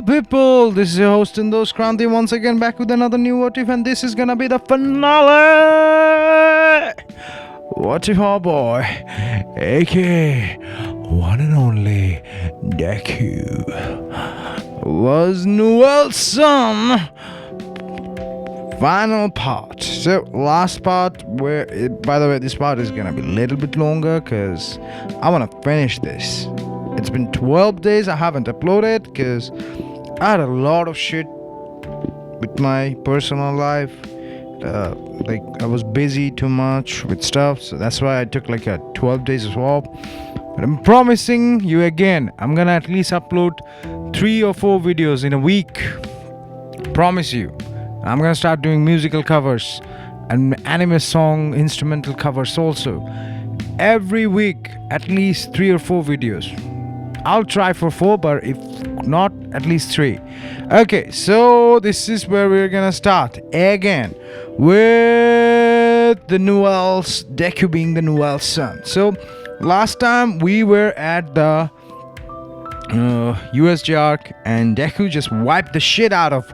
people, this is your host Indos Kranti once again back with another new what if, and this is gonna be the finale. What if our boy, aka one and only DEKU, was Noelle's son. Final part. So last part, by the way, this part is gonna be a little bit longer because I wanna finish this. It's been 12 days I haven't uploaded because I had a lot of shit with my personal life. Like I was busy too much with stuff, so that's why I took like a 12 days as well. But I'm promising you again, I'm gonna at least upload 3 or 4 videos in a week. Promise you. I'm gonna start doing musical covers and anime song instrumental covers also. Every week, at least 3 or 4 videos. I'll try for 4, but if not, at least 3. Okay, so this is where we're gonna start again with the Noelle's, DEKU being the Noelle's son. So last time we were at the USJ arc, and DEKU just wiped the shit out of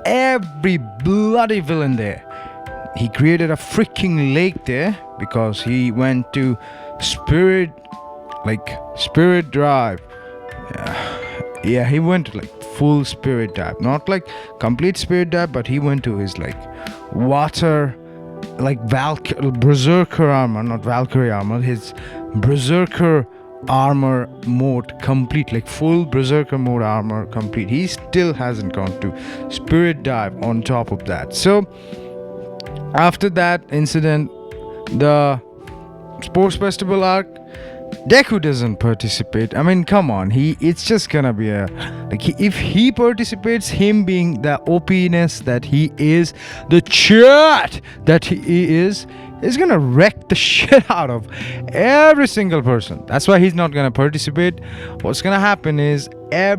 every bloody villain there. He created a freaking lake there because he went to Spirit Drive. Yeah, he went to like full Spirit Dive, not like complete Spirit Dive, but he went to his like water, like Berserker armor, not Valkyrie armor, his Berserker armor mode complete, like full Berserker mode armor complete. He still hasn't gone to Spirit Dive on top of that. So after that incident, the sports festival arc, DEKU doesn't participate. I mean, come on, it's just gonna be if he participates, him being the OP-ness that he is, the chat that he is gonna wreck the shit out of every single person. That's why he's not gonna participate. What's gonna happen is he's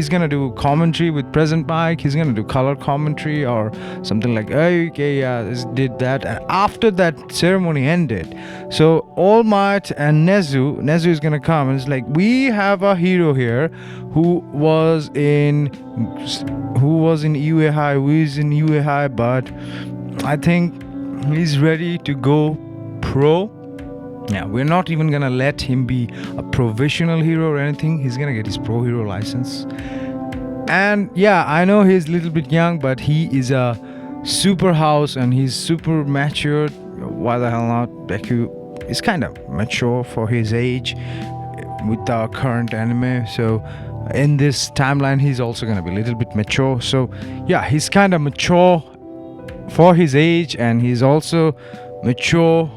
gonna do commentary with present mic. He's gonna do color commentary or something like, okay, yeah, this did that. And after that ceremony ended, so All Might and Nezu is gonna come and it's like, we have a hero here who was in UA High, who is in UA High, but I think he's ready to go pro. Yeah, we're not even gonna let him be a provisional hero or anything. He's gonna get his pro hero license. And yeah, I know he's a little bit young, but he is a super house and he's super mature. Why the hell not? DEKU is kind of mature for his age with our current anime. So in this timeline, he's also gonna be a little bit mature. So yeah, he's kind of mature for his age, and he's also mature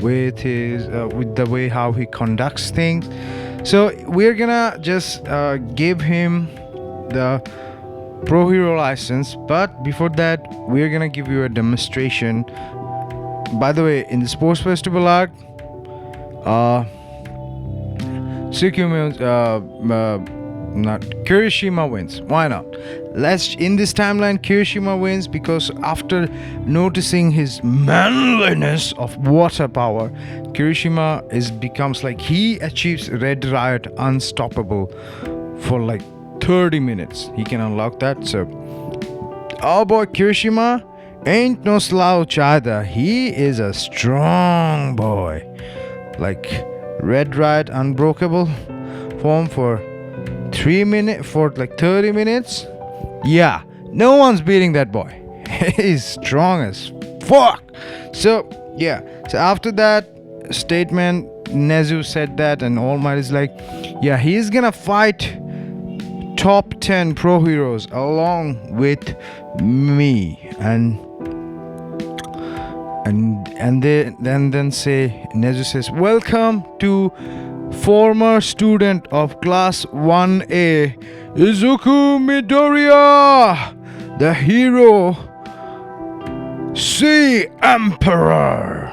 with his with the way how he conducts things. So we're gonna just give him the pro hero license, but before that we're gonna give you a demonstration. By the way, in the sports festival arc, Kirishima wins. Why not? In this timeline, Kirishima wins because after noticing his manliness of water power, Kirishima becomes like, he achieves Red Riot Unstoppable for like 30 minutes. He can unlock that. So our boy Kirishima ain't no slouch either. He is a strong boy. Like Red Riot Unbreakable form for 30 minutes. Yeah, no one's beating that boy. He's strong as fuck. So yeah, so after that statement, Nezu said that, and All Might is like, yeah, he's gonna fight top 10 pro heroes along with me. And then Nezu says, welcome to former student of class 1A, Izuku Midoriya, the hero, Sea Emperor.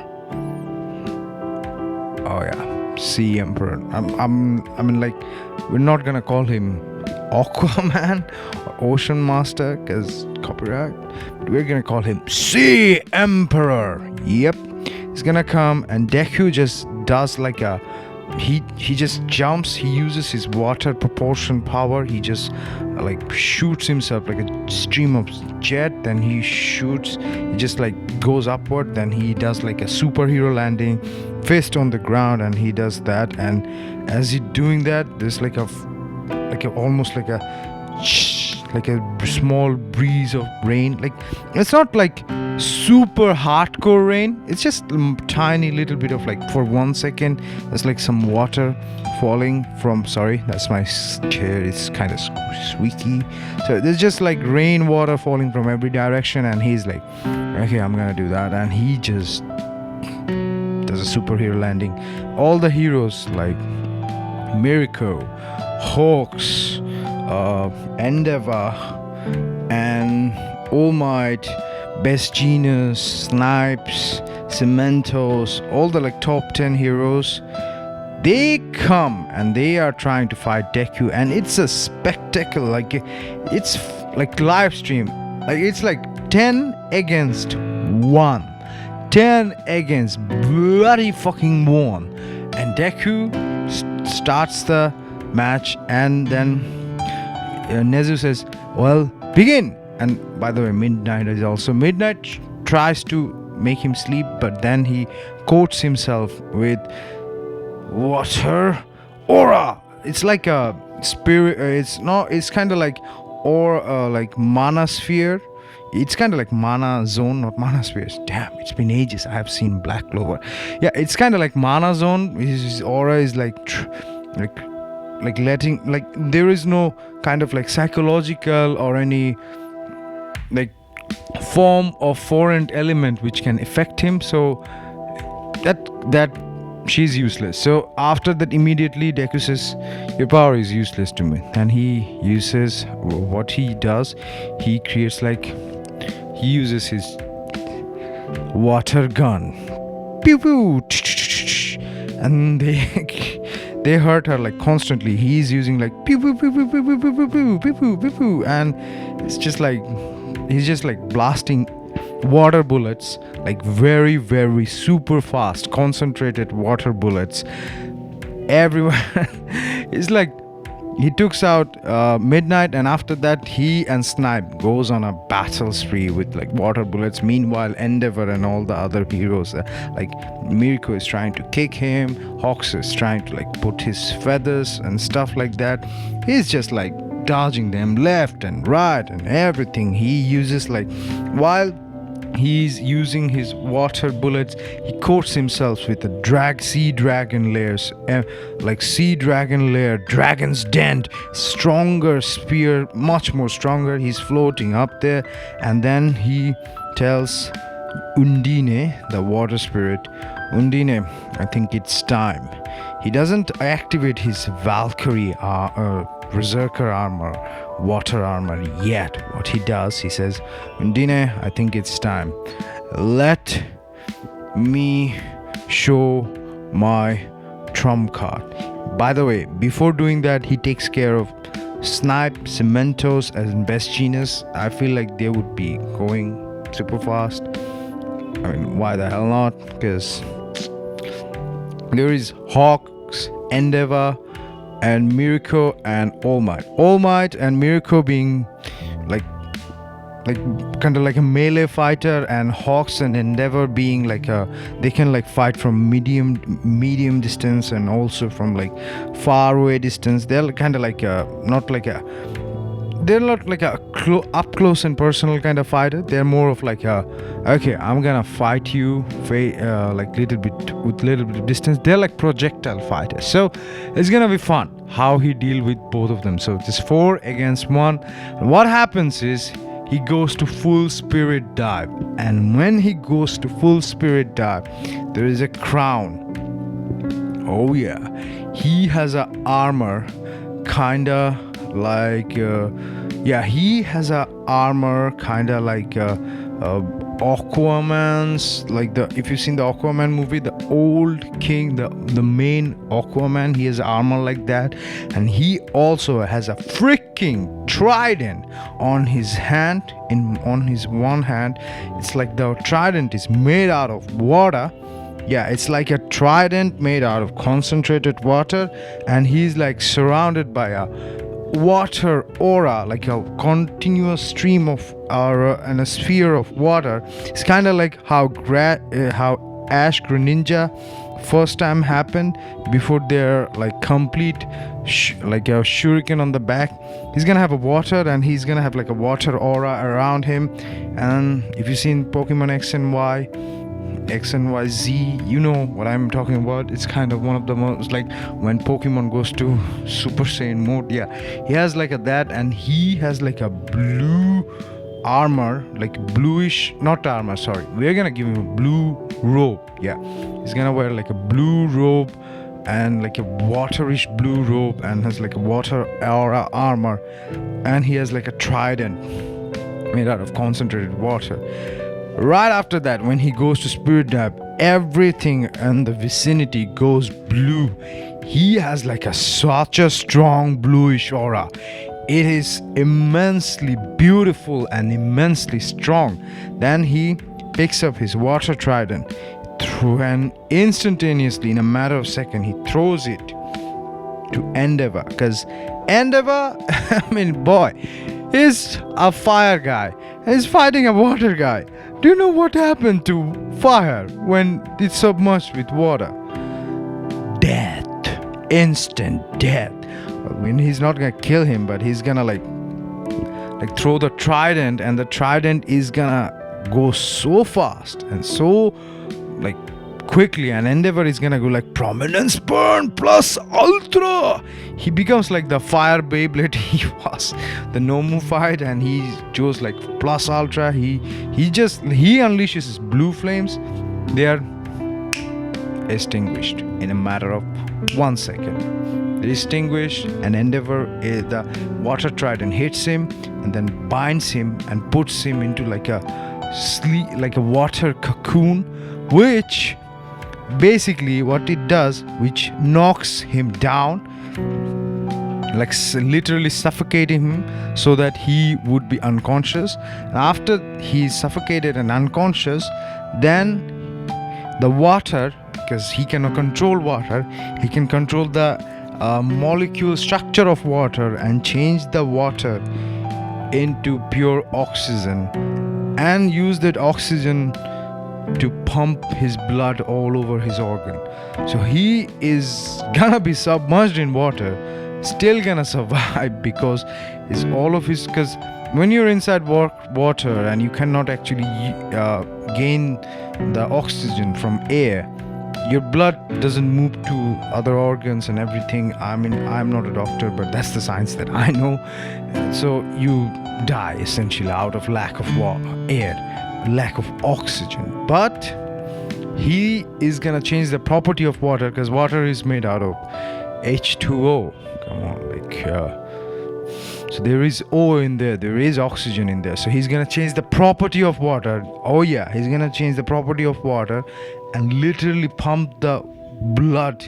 Oh yeah, Sea Emperor. I mean, like, we're not gonna call him Aquaman or Ocean Master because copyright. But we're gonna call him Sea Emperor. Yep, he's gonna come, and DEKU just does like a he just jumps. He uses his water proportion power. He just like shoots himself like a stream of jet. Then he shoots. He just like goes upward. Then he does like a superhero landing, fist on the ground, and he does that. And as he doing that, there's like a almost like a small breeze of rain. Like it's not like super hardcore rain. It's just tiny little bit of like for 1 second. There's like some water falling from. Sorry, that's my chair. It's kind of squeaky. So there's just like rain water falling from every direction, and he's like, okay, I'm gonna do that, and he just does a superhero landing. All the heroes like Miracle, Hawks, Endeavor, and All Might, Best Genius, Snipes, Cementos, all the like top 10 heroes, they come and they are trying to fight DEKU, and it's a spectacle. Like it's like live stream. Like it's like 10 against 1. 10 against bloody fucking 1. And DEKU starts the match, and then Nezu says, well, begin. And by the way, Midnight is also. Midnight tries to make him sleep, but then he coats himself with water aura. It's like a spirit. It's kind of like like mana sphere. It's kind of like mana zone, not mana spheres. Damn, it's been ages. I have seen Black Clover. Yeah, it's kind of like mana zone. His aura is like letting, like there is no kind of like psychological or any like form of foreign element which can affect him. So that she's useless. So after that, immediately DEKU says, your power is useless to me. And he uses what he does. He creates like, he uses his water gun. Pew pew. And they hurt her like constantly. He's using like pew pew pew pew pew pew pew pew pew pew pew pew, and it's just like he's just like blasting water bullets, like very very super fast concentrated water bullets everywhere. It's like he takes out Midnight, and after that he and Snipe goes on a battle spree with like water bullets. Meanwhile, Endeavor and all the other heroes, like Mirko is trying to kick him, Hawks is trying to like put his feathers and stuff like that. He's just like dodging them left and right and everything. He uses like, while he's using his water bullets, he coats himself with a sea dragon layers, like sea dragon layer, dragon's dent, stronger spear, much more stronger. He's floating up there, and then he tells Undine, the water spirit, Undine, I think it's time. He doesn't activate his Valkyrie Berserker armor, water armor yet. What he does, he says, Undine, I think it's time. Let me show my trump card. By the way, before doing that, he takes care of Snipe, Cementos, and Best Genius. I feel like they would be going super fast. I mean, why the hell not? Because there is Hawks, Endeavor, and Mirko and All Might. All Might and Mirko being like kind of like a melee fighter, and Hawks and Endeavor being like they can like fight from medium distance and also from like far away distance. They're kind of like they're not like a up close and personal kind of fighter. They're more of like okay, I'm gonna fight you like little bit of distance. They're like projectile fighters. So it's gonna be fun how he deal with both of them. So just 4 against 1. And what happens is he goes to full spirit dive, and when he goes to full spirit dive, there is a crown. Oh yeah, he has a armor kinda like he has a armor kinda like Aquaman's, like if you've seen the Aquaman movie, the old king, the main Aquaman, he has armor like that. And he also has a freaking trident on his hand. On his one hand, it's like the trident is made out of water, Yeah, it's like a trident made out of concentrated water, and he's like surrounded by a water aura, like a continuous stream of aura and a sphere of water. It's kind of like how Ash Greninja first time happened before their like complete like a shuriken on the back. He's gonna have a water, and he's gonna have like a water aura around him. And if you've seen Pokemon X and Y Z, you know what I'm talking about. It's kind of one of the most, like when Pokemon goes to Super Saiyan mode. Yeah, he has like that, and he has like a blue armor, like bluish, not armor, sorry, we're gonna give him a blue robe. Yeah, he's gonna wear like a blue robe, and like a waterish blue robe, and has like a water aura armor, and he has like a trident made out of concentrated water. Right after that, when he goes to Spirit Dab, everything in the vicinity goes blue. He has like such a strong bluish aura. It is immensely beautiful and immensely strong. Then he picks up his water trident, and instantaneously, in a matter of seconds, he throws it to Endeavor. Because Endeavor, I mean, boy, is a fire guy. He's fighting a water guy. Do you know what happened to fire when it's submerged with water? Death. Instant death. I mean, he's not gonna kill him, but he's gonna like throw the trident, and the trident is gonna go so fast and so like quickly, and Endeavor is gonna go like Prominence Burn plus Ultra. He becomes like the fire Beyblade he was the Nomu fight, and he chose like plus Ultra. He unleashes his blue flames. They are extinguished in a matter of 1 second. They're extinguished, and Endeavor, the water trident hits him and then binds him and puts him into like a water cocoon, which basically what it does, which knocks him down, like literally suffocating him so that he would be unconscious. And after he's suffocated and unconscious, then the water, because he cannot control water, he can control the molecule structure of water and change the water into pure oxygen, and use that oxygen to pump his blood all over his organ. So he is gonna be submerged in water, still gonna survive, because it's all of his, because when you're inside water and you cannot actually gain the oxygen from air, your blood doesn't move to other organs and everything. I mean, I'm not a doctor, but that's the science that I know. So you die essentially out of lack of air, lack of oxygen. But he is gonna change the property of water, because water is made out of H2O. Come on, so there is O in there, there is oxygen in there. So he's gonna change the property of water. Oh yeah, he's gonna change the property of water and literally pump the blood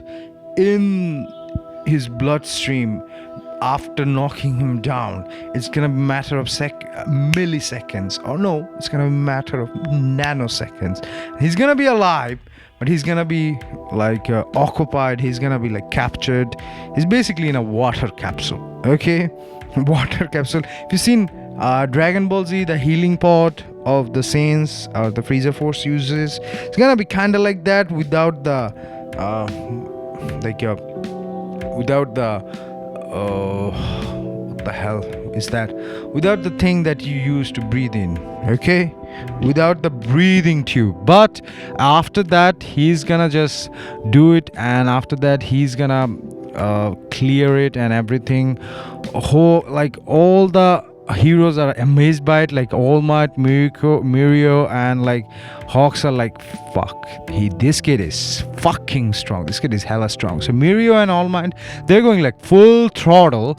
in his bloodstream after knocking him down. It's gonna be a matter of milliseconds, or no, it's gonna be a matter of nanoseconds. He's gonna be alive, but he's gonna be like occupied. He's gonna be like captured. He's basically in a water capsule. Okay, water capsule. If you've seen Dragon Ball Z, the healing pod of the Saiyans, the Frieza Force uses, it's gonna be kind of like that, without the what the hell is that? Without the thing that you use to breathe in, okay? Without the breathing tube. But after that, he's gonna just do it, and after that, he's gonna clear it and everything. Like all the heroes are amazed by it, like All Might, Mirio, and like Hawks are like, fuck, this kid is fucking strong. This kid is hella strong. So Mirio and All Might, they're going like full throttle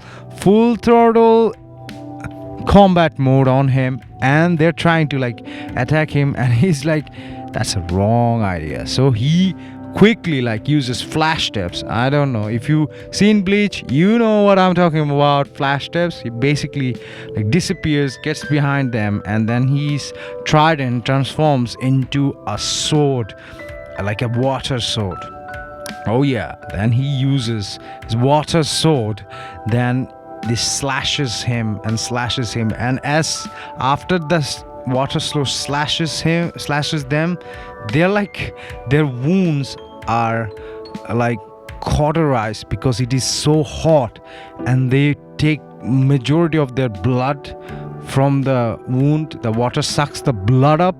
combat mode on him, and they're trying to like attack him, and he's like, that's a wrong idea. So he quickly like uses flash steps. I don't know if you seen Bleach, you know what I'm talking about. Flash steps. He basically like disappears, gets behind them, and then his trident transforms into a sword, like a water sword. Oh yeah, then he uses his water sword, then this slashes him, and as after the water sword slashes them, they're like, their wounds are like cauterized because it is so hot, and they take majority of their blood from the wound. The water sucks the blood up,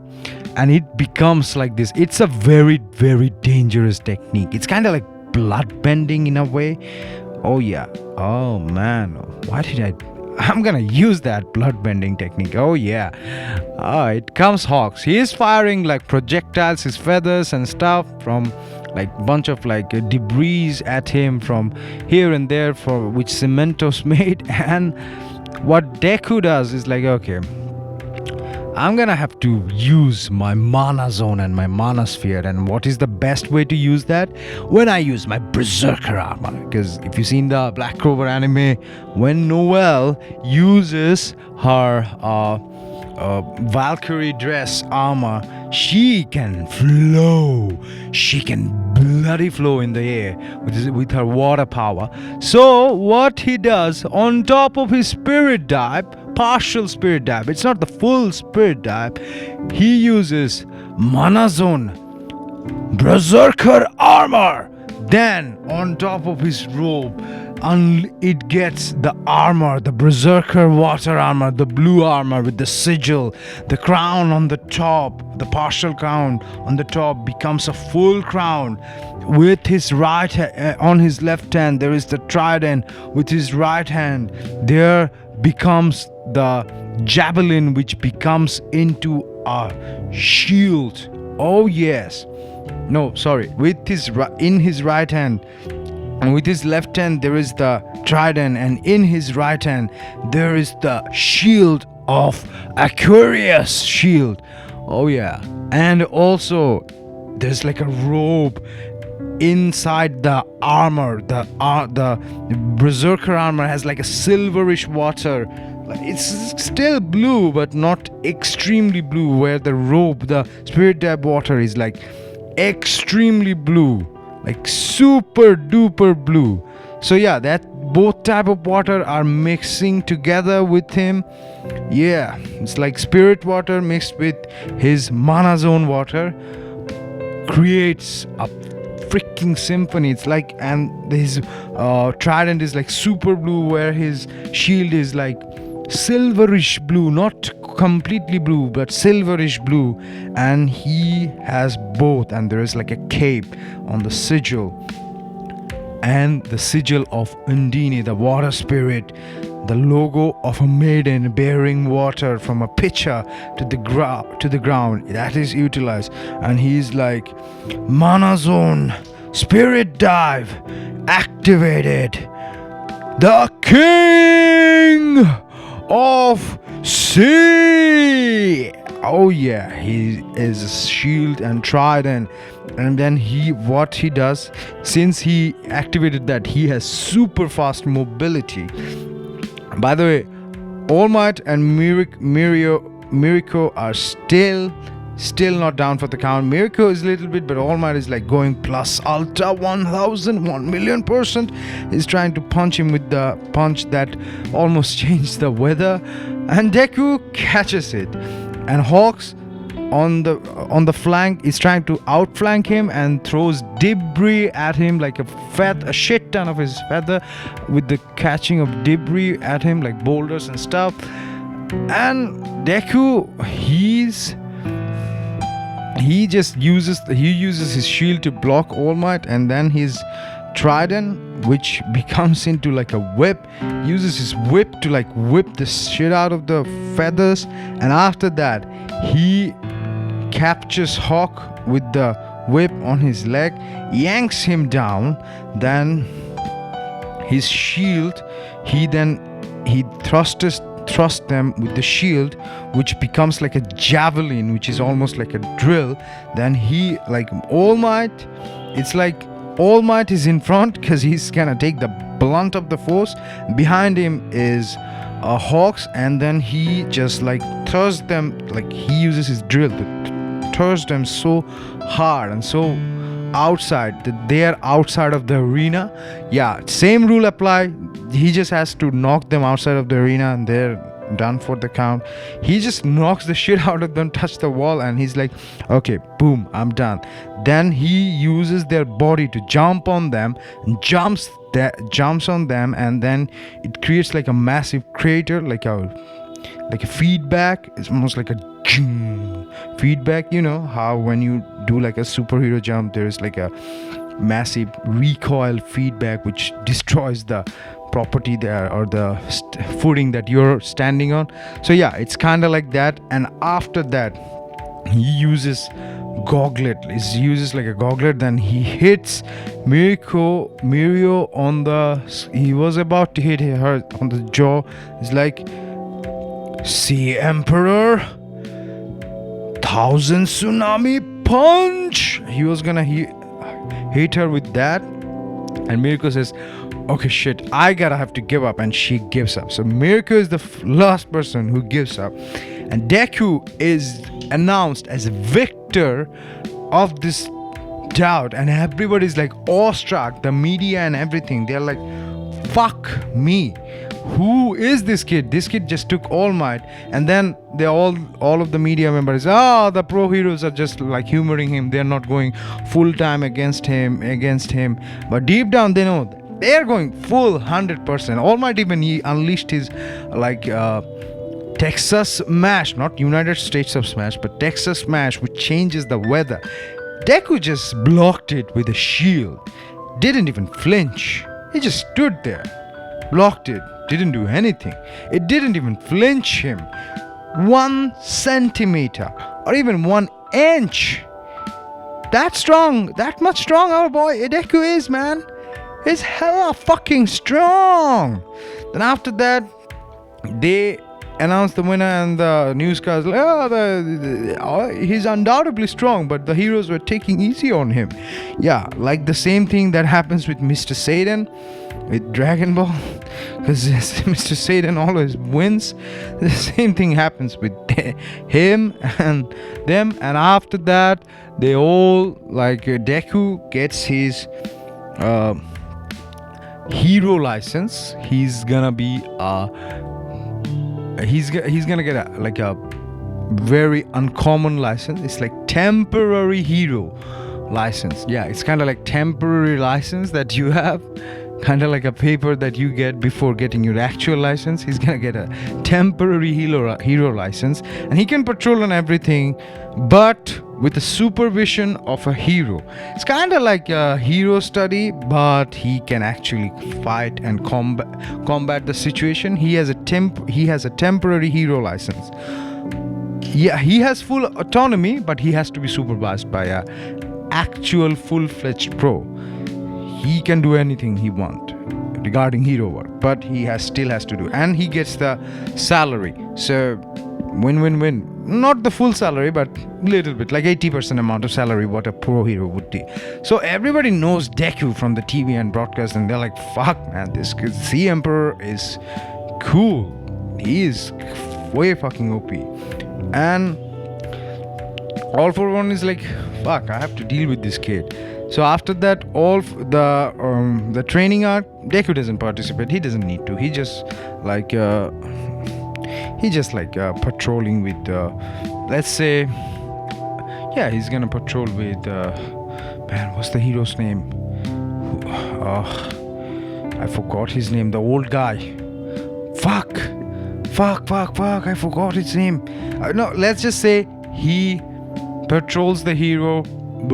and it becomes like this. It's a very, very dangerous technique. It's kind of like blood bending in a way. Oh yeah. Oh man, why did I'm gonna use that blood bending technique. Oh yeah. It comes Hawks. He is firing like projectiles, his feathers and stuff, from like bunch of like debris at him from here and there, for which Cementos made. And what Deku does is like, okay, I'm gonna have to use my mana zone and my mana sphere. And what is the best way to use that? When I use my berserker armor. Because if you've seen the Black Clover anime, when Noelle uses her Valkyrie dress armor, she can flow. She can bloody flow in the air with her water power. So what he does, on top of his spirit dive, partial spirit dive, it's not the full spirit dive, he uses mana zone berserker armor. Then on top of his robe, it gets the armor, the berserker water armor, the blue armor with the sigil, the crown on the top, the partial crown on the top becomes a full crown. With his on his left hand there is the trident. With his right hand there becomes the javelin, which becomes into a shield. Oh yes. No, sorry. In his right hand, and with his left hand there is the trident, and in his right hand there is the shield of Aquarius shield. Oh yeah. And also there's like a robe inside the armor. The berserker armor has like a silverish water. It's still blue, but not extremely blue, where the robe, the spirit dab water, is like extremely blue, like super duper blue. So yeah, that both type of water are mixing together with him. Yeah, it's like spirit water mixed with his mana zone water creates a freaking symphony. It's like, and his trident is like super blue, where his shield is like silverish blue, not completely blue but silverish blue, and he has both. And there is like a cape on the sigil, and the sigil of Undine, the water spirit, the logo of a maiden bearing water from a pitcher to the ground, that is utilized. And he's like, mana zone spirit dive activated. The king of sea. Oh yeah, he is shield and trident. And then what he does, since he activated that, he has super fast mobility. By the way, All Might and Miriko are still not down for the count. Miriko is a little bit, but All Might is like going plus ultra 1,000,000,000%. He's trying to punch him with the punch that almost changed the weather, and Deku catches it. And Hawks on the flank is trying to outflank him and throws debris at him, like a shit ton of his feather, with the catching of debris at him, like boulders and stuff. And Deku, he uses his shield to block All Might, and then his trident, which becomes into like a whip, uses his whip to like whip the shit out of the feathers. And after that he captures Hawk with the whip on his leg, yanks him down. Then his shield, he thrusts them with the shield, which becomes like a javelin, which is almost like a drill. Then he, like All Might, it's like All Might is in front because he's gonna take the blunt of the force. Behind him is Hawks, and then he just like thrusts them, like he uses his drill to stirs them so hard and so outside that they are outside of the arena. Yeah, same rule apply. He just has to knock them outside of the arena and they're done for the count. He just knocks the shit out of them, touch the wall, and he's like, okay, boom, I'm done. Then he uses their body to jump on them, and jumps on them, and then it creates like a massive crater, like a feedback. It's almost like a feedback. You know how when you do like a superhero jump, there is like a massive recoil feedback which destroys the property there or the footing that you're standing on. So yeah, it's kind of like that. And after that, he uses goglet. He uses like a goglet. Then he hits Mirio on the. He was about to hit her on the jaw. It's like, "See, Emperor, 1,000 tsunami punch." He was gonna hit her with that, and Mirko says, okay, shit, I gotta have to give up, and she gives up. So Mirko is the last person who gives up, and DEKU is announced as a victor of this doubt, and everybody's like awestruck, the media and everything. They're like, fuck me, who is this kid? This kid just took All Might. And then they all of the media members, the pro heroes are just like humoring him, they're not going full time against him. But deep down they know they're going full 100%. All Might, even he unleashed his like Texas Smash, not United States of Smash, but Texas Smash, which changes the weather. DEKU just blocked it with a shield, didn't even flinch. He just stood there, blocked it, didn't do anything. It didn't even flinch him 1 centimeter or even 1 inch. That strong, that much strong our boy DEKU is, man. He's hella fucking strong. Then after that, they announced the winner, and the newscast like, he's undoubtedly strong, but the heroes were taking easy on him. Yeah, like the same thing that happens with Mr. Satan with Dragon Ball, because Mr. Satan always wins. The same thing happens with him and them. And after that, they all like DEKU gets his hero license. He's gonna be he's gonna get a very uncommon license. It's like temporary hero license. Yeah, it's kind of like temporary license that you have, kind of like a paper that you get before getting your actual license. He's gonna get a temporary hero license, and he can patrol and everything, but with the supervision of a hero. It's kind of like a hero study, but he can actually fight and combat the situation. He has a temporary hero license. Yeah, he has full autonomy, but he has to be supervised by a actual full-fledged pro. He can do anything he wants regarding hero work, but he still has to do, and he gets the salary. So win-win-win. Not the full salary, but a little bit, like 80% amount of salary what a pro hero would do. So everybody knows DEKU from the TV and broadcast, and they're like, fuck man, this Z Emperor is cool. He is way fucking OP. And All For One is like, fuck, I have to deal with this kid. So after that, all the training arc, DEKU doesn't participate. He doesn't need to. He just patrolling with let's say, yeah, he's gonna patrol with man, what's the hero's name? I forgot his name. The old guy. Fuck, I forgot his name. No, let's just say he patrols the hero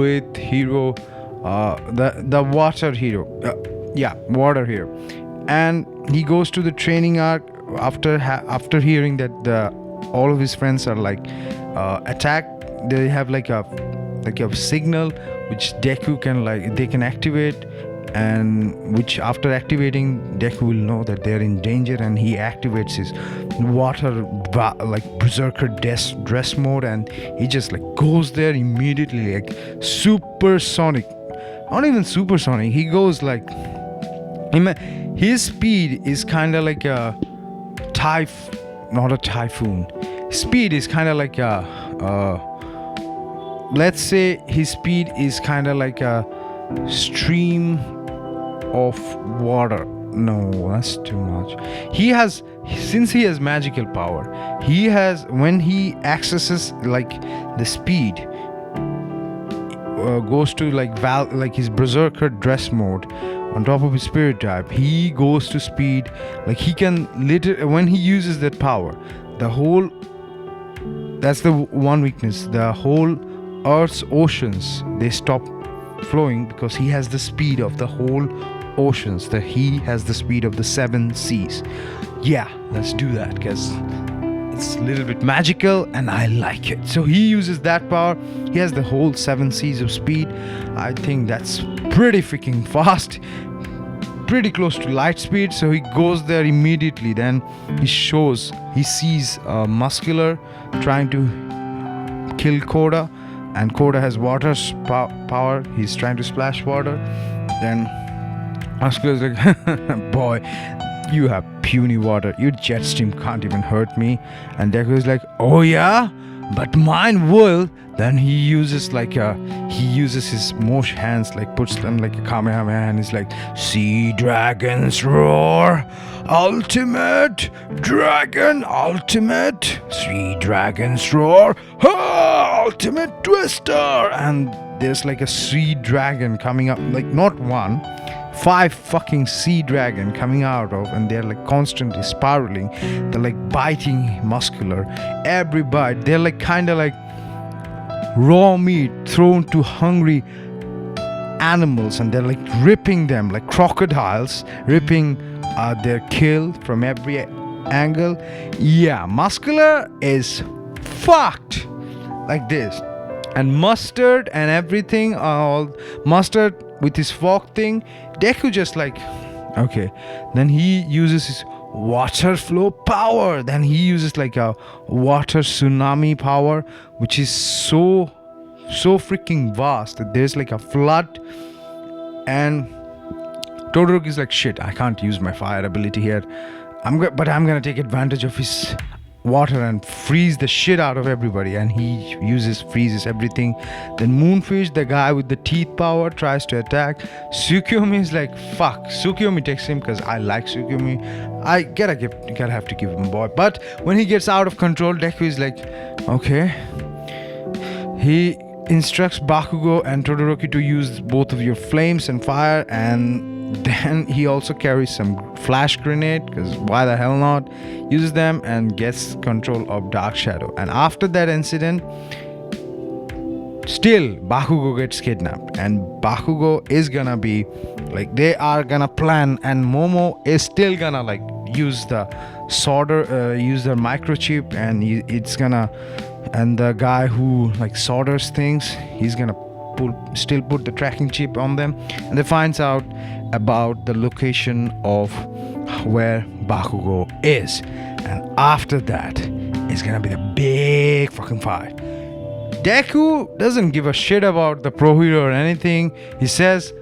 with hero, the water hero. Water hero. And he goes to the training arc after hearing that all of his friends are like attacked. They have like a signal which DEKU can activate, and which after activating, DEKU will know that they're in danger, and he activates his water like berserker dress mode, and he just like goes there immediately, like supersonic. Not even supersonic, he goes like, his speed is kind of like a not a typhoon. Speed is kind of like a let's say his speed is kind of like a stream of water. No, that's too much. Since he has magical power, when he accesses like the speed, goes to like his berserker dress mode on top of his spirit type, he goes to speed. Like he can when he uses that power, that's the one weakness, the whole Earth's oceans, they stop flowing because he has the speed of the whole oceans. He has the speed of the 7 seas. Yeah, let's do that because it's a little bit magical and I like it. So he uses that power. He has the whole 7 seas of speed. I think that's pretty freaking fast, pretty close to light speed. So he goes there immediately. Then he sees Muscular trying to kill Koda, and Koda has water power. He's trying to splash water. Then Muscular's like, boy, you have puny water. Your jet stream can't even hurt me. And Deku is like, oh yeah, but mine will. Then he uses his mosh hands, like puts them like a Kamehameha, and he's like, Sea Dragon's Roar, Ultimate Dragon, Ultimate Sea Dragon's Roar, Ultimate Twister. And there's like a sea dragon coming up, like not one, 5 fucking sea dragon coming out of, and they're like constantly spiraling. They're like biting Muscular. Every bite, they're like kind of like raw meat thrown to hungry animals, and they're like ripping them like crocodiles, ripping their kill from every angle. Yeah, Muscular is fucked like this. And Mustard and everything, all Mustard with his fog thing, Deku just like, okay. Then he uses his water flow power. Then he uses like a water tsunami power, which is so freaking vast that there's like a flood. And Todoroki's like, shit, I can't use my fire ability here. But I'm gonna take advantage of his water and freeze the shit out of everybody. And he freezes everything. Then Moonfish, the guy with the teeth power, tries to attack. Tsukuyomi is like, fuck. Tsukuyomi takes him because I like Tsukuyomi. I gotta have to give him a boy. But when he gets out of control, Deku is like, okay. He instructs Bakugo and Todoroki to use both of your flames and fire, and then he also carries some flash grenade, because why the hell not, uses them and gets control of Dark Shadow. And after that incident, still Bakugo gets kidnapped, and Bakugo is gonna be like, they are gonna plan, and Momo is still gonna like use the use the microchip, and and the guy who like solders things, he's gonna still put the tracking chip on them, and they finds out about the location of where Bakugo is. And after that, it's gonna be the big fucking fight. Deku doesn't give a shit about the pro hero or anything. He says,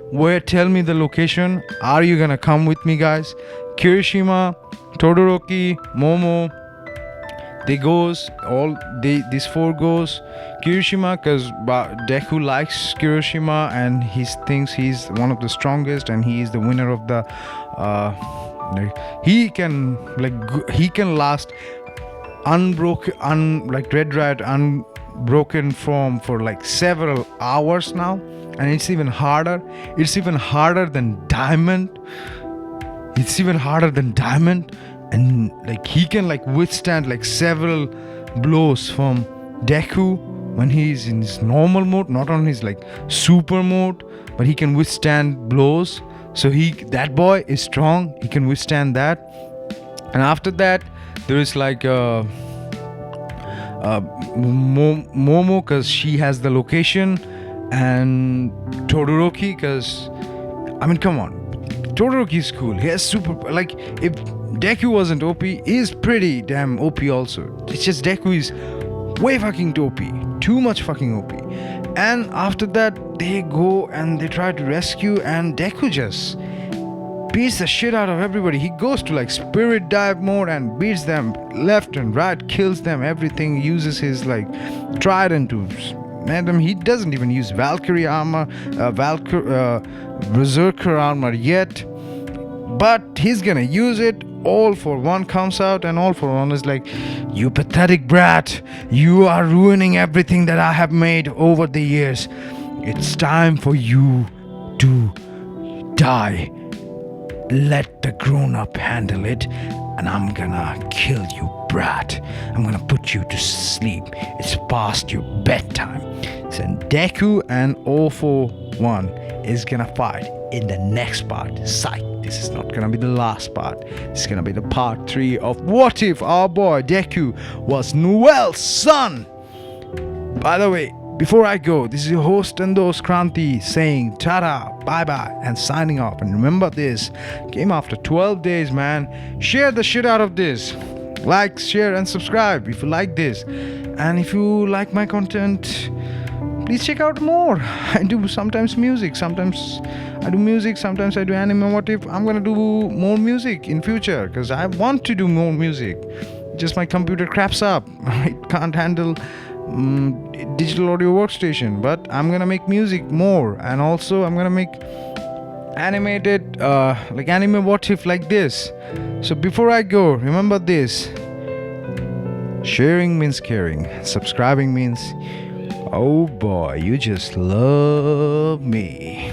tell me the location. Are you gonna come with me, guys? Kirishima, Todoroki, Momo, these 4 goes. Kirishima, because Deku likes Kirishima and he thinks he's one of the strongest, and he is the winner of the he can last unbroken, like Red Riot unbroken form for like several hours now, and it's even harder than Diamond. And like he can like withstand like several blows from Deku when he's in his normal mode, not on his like super mode, but he can withstand blows. So that boy is strong, he can withstand that. And after that, there is like Momo, because she has the location, and Todoroki, because I mean, come on, Todoroki is cool. He has super, like, if Deku wasn't OP, he's pretty damn OP also. It's just Deku is way fucking OP. Too much fucking OP. And after that, they go and they try to rescue, and Deku just beats the shit out of everybody. He goes to like spirit dive mode and beats them left and right, kills them, everything, uses his like trident to Madam, he doesn't even use Valkyrie armor, Berserker armor yet. But he's gonna use it. All for one comes out, and all for one is like, you pathetic brat, you are ruining everything that I have made over the years. It's time for you to die. Let the grown-up handle it, and I'm gonna kill you, brat. I'm gonna put you to sleep. It's past your bedtime. So Deku and 041 is gonna fight in the next part. Psych. This is not gonna be the last part. This is gonna be the part 3 of what if our boy Deku was Noelle's son. By the way, before I go, this is your host Endos Kranti saying ta-da, bye-bye, and signing off. And remember, this came after 12 days, man. Share the shit out of this. Like, share, and subscribe if you like this. And if you like my content, please check out more. I do sometimes music, sometimes I do music, sometimes I do anime. What if I'm gonna do more music in future? Because I want to do more music. Just my computer craps up. I can't handle digital audio workstation. But I'm gonna make music more, and also I'm gonna make animated like anime what if like this. So before I go, remember this: sharing means caring, subscribing means, oh boy, you just love me.